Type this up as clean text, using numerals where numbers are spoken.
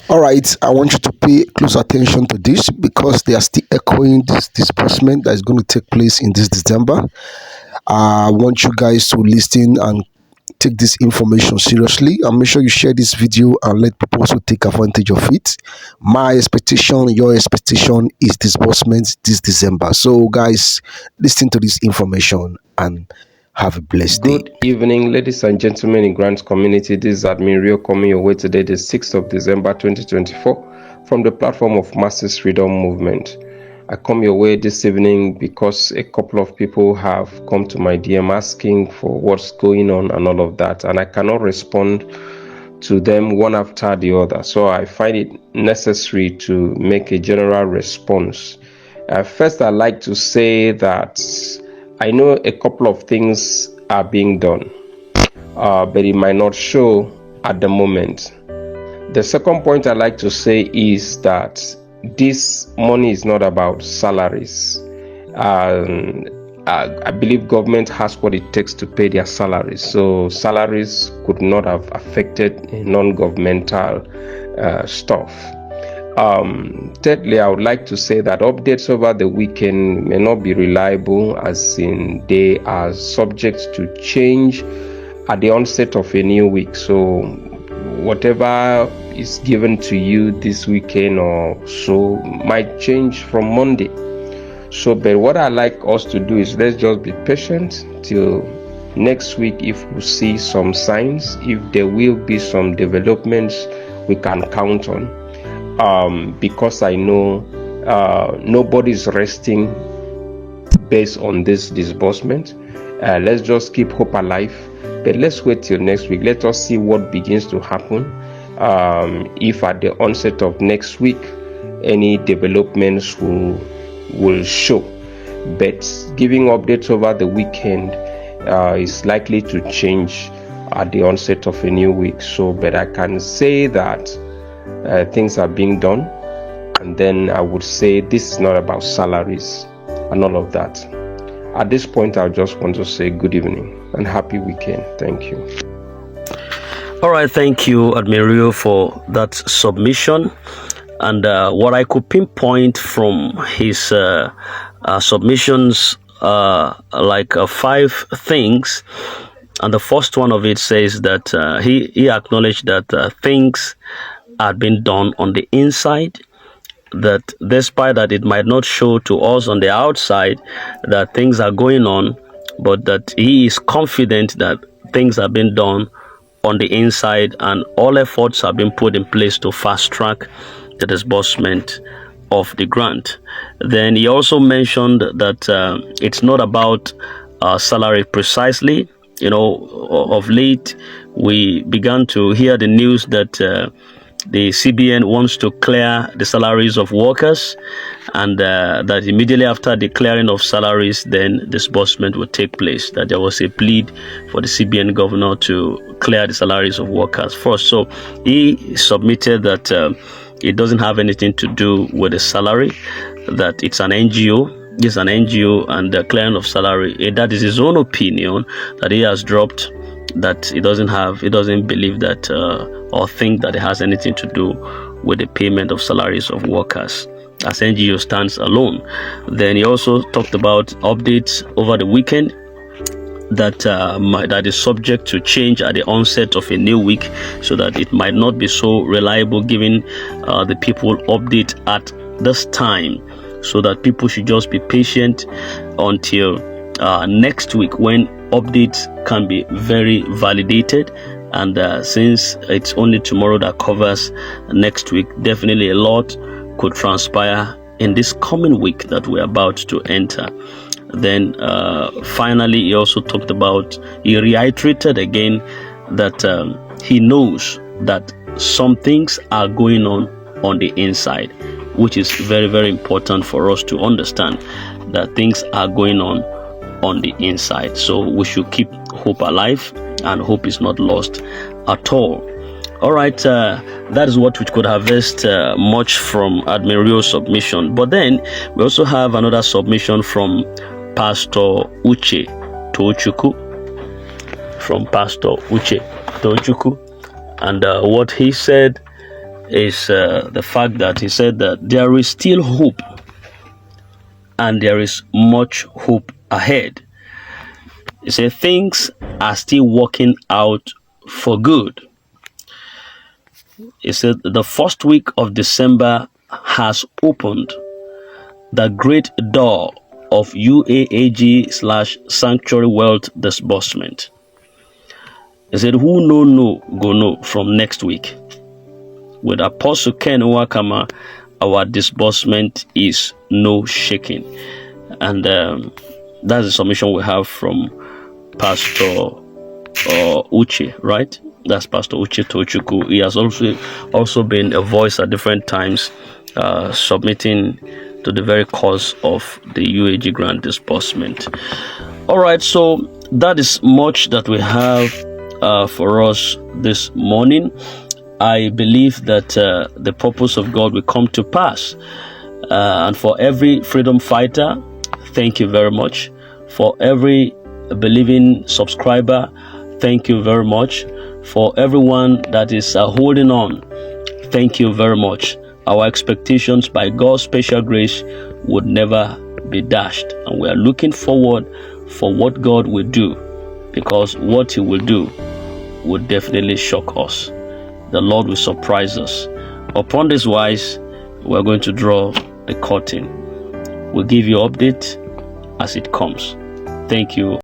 All right, I want you to pay close attention to this because they are still echoing this disbursement that is going to take place in this December. I want you guys to listen and take this information seriously and make sure you share this video and let people also take advantage of it. My expectation, your expectation is disbursement this December. So guys, listen to this information and have a blessed day. Good evening, ladies and gentlemen in Grants community. This is Admin Rio coming your way today, the 6th of December 2024, from the platform of Masses Freedom Movement. I come your way this evening because a couple of people have come to my DM asking for what's going on and all of that, and I cannot respond to them one after the other. So I find it necessary to make a general response. First, I'd like to say that I know a couple of things are being done, but it might not show at the moment. The second point I'd like to say is that this money is not about salaries. I believe government has what it takes to pay their salaries, so salaries could not have affected non-governmental stuff. Thirdly, I would like to say that updates over the weekend may not be reliable, as in they are subject to change at the onset of a new week. So whatever is given to you this weekend or so might change from Monday. So, but what I like us to do is let's just be patient till next week. If we see some signs, if there will be some developments we can count on. Because I know nobody's resting based on this disbursement. Let's just keep hope alive, but let's wait till next week. Let us see what begins to happen. If at the onset of next week any developments will show, but giving updates over the weekend is likely to change at the onset of a new week. So, but I can say that things are being done, and then I would say this is not about salaries and all of that. At this point, I just want to say good evening and happy weekend. Thank you. All right, thank you, Admiral, for that submission. And what I could pinpoint from his submissions, like 5 things. And the first one of it says that he acknowledged that things had been done on the inside, that despite that it might not show to us on the outside that things are going on, but that he is confident that things have been done on the inside and all efforts have been put in place to fast track the disbursement of the grant. Then he also mentioned that it's not about salary precisely. You know, of late we began to hear the news that the CBN wants to clear the salaries of workers, and that immediately after the clearing of salaries, then disbursement will take place. That there was a plead for the CBN governor to clear the salaries of workers first. So he submitted that it doesn't have anything to do with the salary, that it's an NGO. It's an NGO, and the clearing of salary, that is his own opinion that he has dropped, that he doesn't believe that or think that it has anything to do with the payment of salaries of workers, as NGO stands alone. Then he also talked about updates over the weekend that that is subject to change at the onset of a new week, so that it might not be so reliable giving the people update at this time, so that people should just be patient until next week when updates can be very validated. And since it's only tomorrow that covers next week, definitely a lot could transpire in this coming week that we're about to enter. Then finally, he also talked about, he reiterated again that he knows that some things are going on the inside, which is very, very important for us to understand, that things are going on the inside. So we should keep hope alive, and hope is not lost at all. All right, that is what we could harvest much from Admiral's submission. But then we also have another submission from Pastor Uchu Tochuku, and what he said is the fact that he said that there is still hope and there is much hope ahead. He said things are still working out for good. He said the first week of December has opened the great door of UAAG/Sanctuary Wealth Disbursement. He said, who no go know from next week. With Apostle Ken Wakama, our disbursement is no shaking. And that's the submission we have from Pastor Uchu, right? That's Pastor Uchu Tochuku. He has also been a voice at different times, submitting to the very cause of the UAG grant disbursement. All right, so that is much that we have for us this morning. I believe that the purpose of God will come to pass. And for every freedom fighter, thank you very much. For every believing subscriber, thank you very much. For everyone that is holding on, thank you very much. Our expectations by God's special grace would never be dashed. And we are looking forward for what God will do, because what He will do will definitely shock us. The Lord will surprise us. Upon this wise, we are going to draw the curtain. We'll give you update as it comes. Thank you.